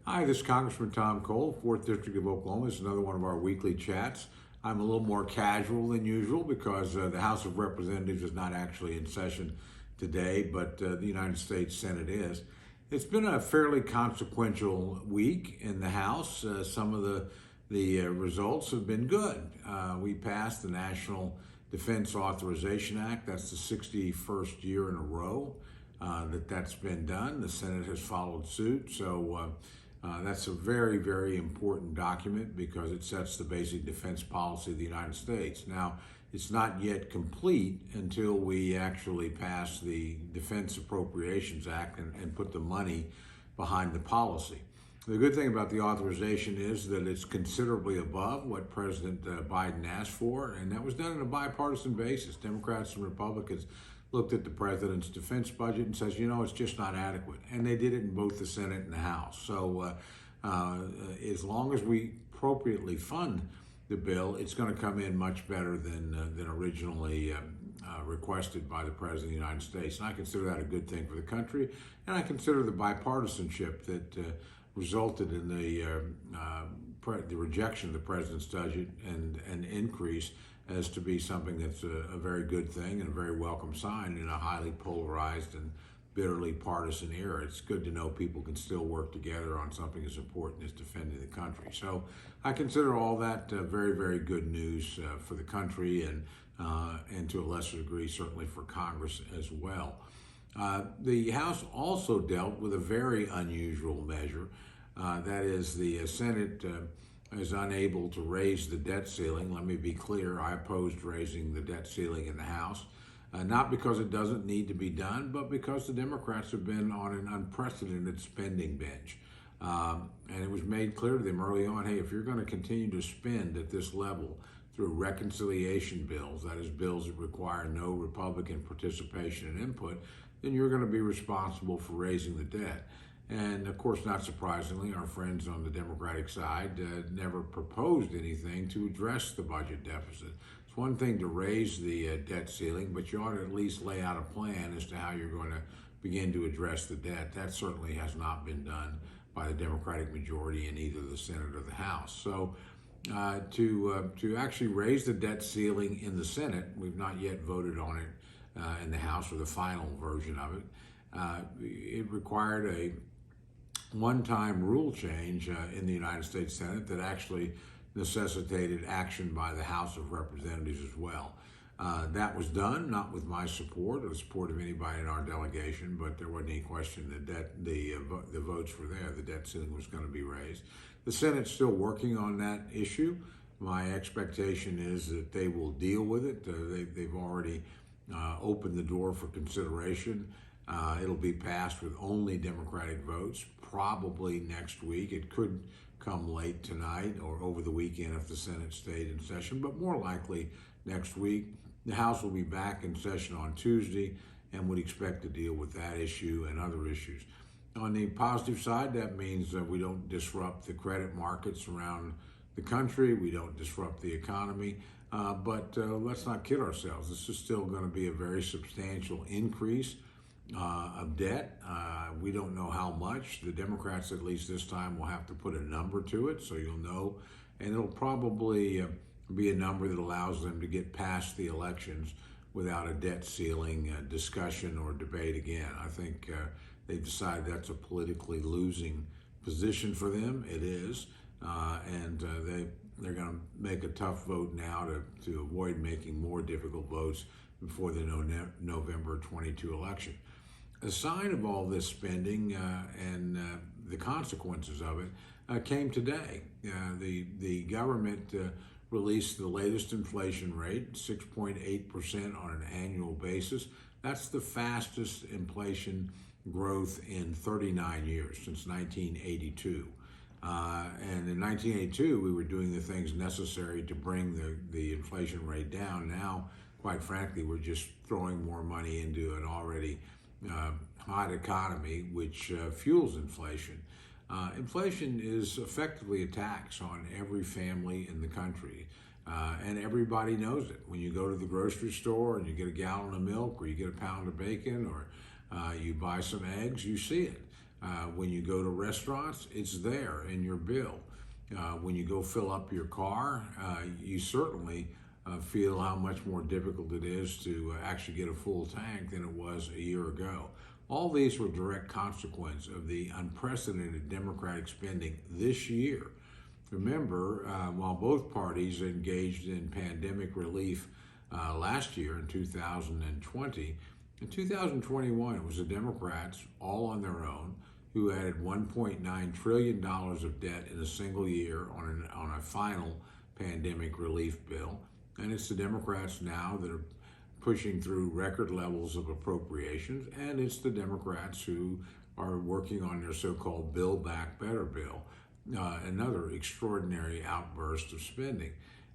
Hi, this is Congressman Tom Cole, 4th District of Oklahoma. This is another one of our weekly chats. I'm a little more casual than usual because the House of Representatives is not actually in session today, but the United States Senate is. It's been a fairly consequential week in the House. Some of the results have been good. We passed the National Defense Authorization Act. That's the 61st year in a row that's been done. The Senate has followed suit. That's a very, very important document because it sets the basic defense policy of the United States. Now, it's not yet complete until we actually pass the Defense Appropriations Act and put the money behind the policy. The good thing about the authorization is that it's considerably above what President Biden asked for, and that was done on a bipartisan basis. Democrats and Republicans looked at the president's defense budget and says, it's just not adequate. And they did it in both the Senate and the House. So as long as we appropriately fund the bill, it's going to come in much better than originally requested by the President of the United States. And I consider that a good thing for the country. And I consider the bipartisanship that resulted in the rejection of the President's budget and increase as to be something that's a very good thing and a very welcome sign in a highly polarized and bitterly partisan era. It's good to know people can still work together on something as important as defending the country. So I consider all that very, very good news for the country and to a lesser degree, certainly for Congress as well. The House also dealt with a very unusual measure. That is, the Senate is unable to raise the debt ceiling. Let me be clear, I opposed raising the debt ceiling in the House, not because it doesn't need to be done, but because the Democrats have been on an unprecedented spending binge. And it was made clear to them early on, hey, if you're going to continue to spend at this level through reconciliation bills, that is bills that require no Republican participation and input, then you're going to be responsible for raising the debt. And of course, not surprisingly, our friends on the Democratic side never proposed anything to address the budget deficit. It's one thing to raise the debt ceiling, but you ought to at least lay out a plan as to how you're going to begin to address the debt. That certainly has not been done by the Democratic majority in either the Senate or the House. So to actually raise the debt ceiling in the Senate, we've not yet voted on it in the House or the final version of it. It required a one-time rule change in the United States Senate that actually necessitated action by the House of Representatives as well. That was done, not with my support or the support of anybody in our delegation, but there wasn't any question that the votes were there. The debt ceiling was going to be raised. The Senate's still working on that issue. My expectation is that they will deal with it. They've already opened the door for consideration. It'll be passed with only Democratic votes, probably next week. It could come late tonight or over the weekend if the Senate stayed in session, but more likely next week. The House will be back in session on Tuesday and would expect to deal with that issue and other issues. On the positive side, that means that we don't disrupt the credit markets around the country. We don't disrupt the economy. But let's not kid ourselves. This is still going to be a very substantial increase of debt. We don't know how much. The Democrats, at least this time, will have to put a number to it, so you'll know. And it'll probably be a number that allows them to get past the elections without a debt ceiling discussion or debate again. I think they've decided that's a politically losing position for them. It is. And they're going to make a tough vote now to avoid making more difficult votes before the November 22 election. A sign of all this spending and the consequences of it came today. The government released the latest inflation rate, 6.8% on an annual basis. That's the fastest inflation growth in 39 years, since 1982. And in 1982, we were doing the things necessary to bring the inflation rate down. Now, quite frankly, we're just throwing more money into an already hot economy, which fuels inflation. Inflation is effectively a tax on every family in the country, and everybody knows it. When you go to the grocery store and you get a gallon of milk, or you get a pound of bacon, or you buy some eggs, you see it. When you go to restaurants, it's there in your bill. When you go fill up your car, you certainly feel how much more difficult it is to actually get a full tank than it was a year ago. All these were direct consequence of the unprecedented Democratic spending this year. Remember, while both parties engaged in pandemic relief last year in 2020, in 2021 it was the Democrats all on their own who added $1.9 trillion of debt in a single year on a final pandemic relief bill. And it's the Democrats now that are pushing through record levels of appropriations, and it's the Democrats who are working on their so-called Build Back Better bill, another extraordinary outburst of spending.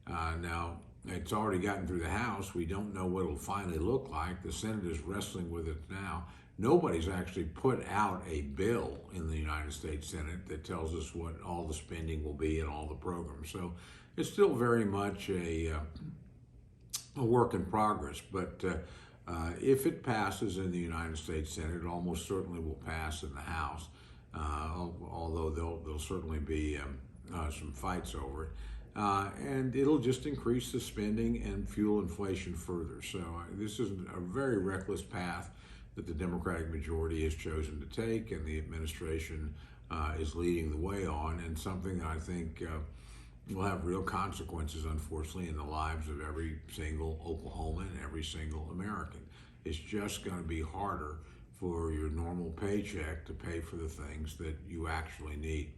Now, it's already gotten through the House. We don't know what it'll finally look like. The Senate is wrestling with it now. Nobody's actually put out a bill in the United States Senate that tells us what all the spending will be and all the programs. So it's still very much a work in progress. But if it passes in the United States Senate, it almost certainly will pass in the House, although there'll certainly be some fights over it. And it'll just increase the spending and fuel inflation further. So this is a very reckless path that the Democratic majority has chosen to take, and the administration is leading the way on, and something that I think will have real consequences, unfortunately, in the lives of every single Oklahoman and every single American. It's just going to be harder for your normal paycheck to pay for the things that you actually need.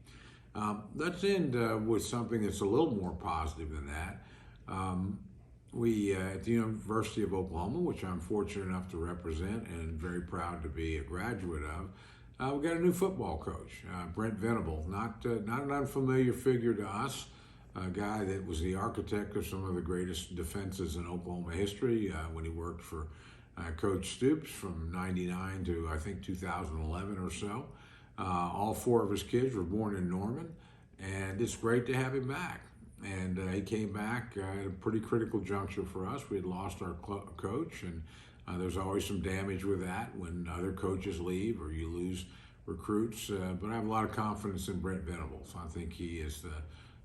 Let's end with something that's a little more positive than that. We at the University of Oklahoma, which I'm fortunate enough to represent and very proud to be a graduate of, we got a new football coach, Brent Venable. Not an unfamiliar figure to us, a guy that was the architect of some of the greatest defenses in Oklahoma history when he worked for Coach Stoops from '99 to I think 2011 or so. All four of his kids were born in Norman, and it's great to have him back. And he came back at a pretty critical juncture for us. We had lost our coach, and there's always some damage with that when other coaches leave or you lose recruits. But I have a lot of confidence in Brent Venables. I think he is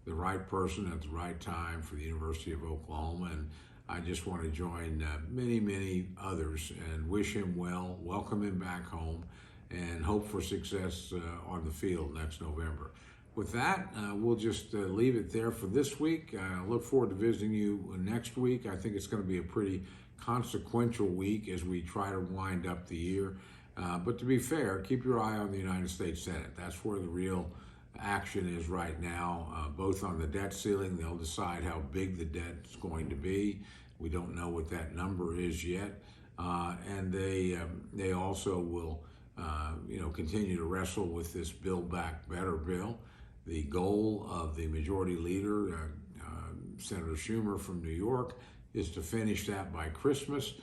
the right person at the right time for the University of Oklahoma. And I just want to join many, many others and wish him well, welcome him back home, and hope for success on the field next November. With that, we'll just leave it there for this week. I look forward to visiting you next week. I think it's going to be a pretty consequential week as we try to wind up the year. But to be fair, keep your eye on the United States Senate. That's where the real action is right now, both on the debt ceiling. They'll decide how big the debt is going to be. We don't know what that number is yet. And they also will continue to wrestle with this Build Back Better bill. The goal of the majority leader, Senator Schumer from New York, is to finish that by Christmas.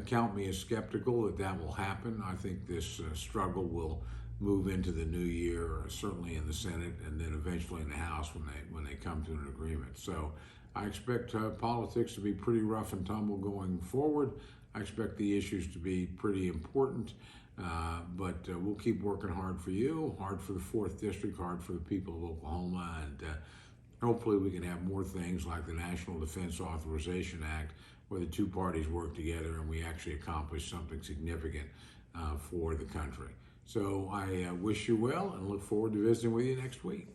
Count me as skeptical that that will happen. I think this struggle will move into the new year, certainly in the Senate, and then eventually in the House when they come to an agreement. So I expect politics to be pretty rough and tumble going forward. I expect the issues to be pretty important. But we'll keep working hard for you, hard for the 4th District, hard for the people of Oklahoma, and hopefully we can have more things like the National Defense Authorization Act, where the two parties work together and we actually accomplish something significant for the country. So I wish you well and look forward to visiting with you next week.